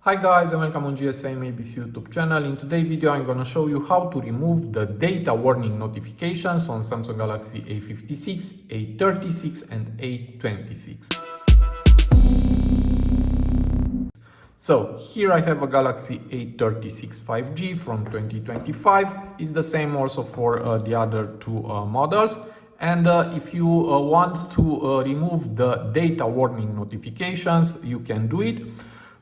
Hi guys and welcome on GSM-ABC YouTube channel. In today's video I'm gonna show you how to remove the data warning notifications on Samsung Galaxy A56, A36 and A26. So here I have a Galaxy A36 5G from 2025. It's the same also for the other two models. And if you want to remove the data warning notifications, you can do it.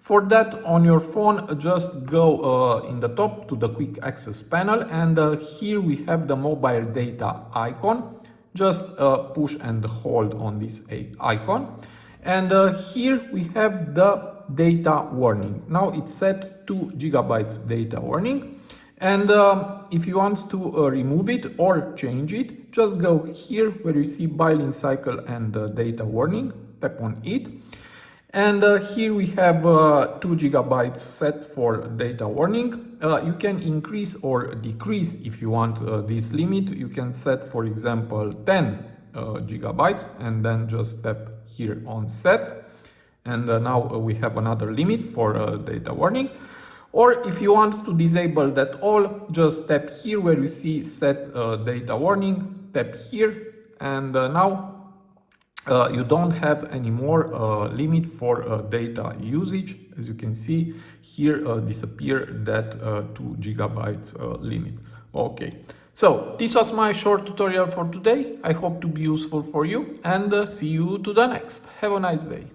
For that, on your phone, just go in the top to the quick access panel, and here we have the mobile data icon. Just push and hold on this icon, and here we have the data warning. Now it's set to gigabytes data warning, and if you want to remove it or change it, just go here where you see billing cycle and data warning, tap on it. And here we have 2 gigabytes set for data warning. You can increase or decrease if you want this limit. You can set, for example, 10 gigabytes and then just tap here on set. And now we have another limit for data warning. Or if you want to disable that all, just tap here where you see set data warning, tap here, and now you don't have any more limit for data usage. As you can see here, disappear that 2 gigabytes limit. Okay, so this was my short tutorial for today. I hope to be useful for you, and see you to the next. Have a nice day.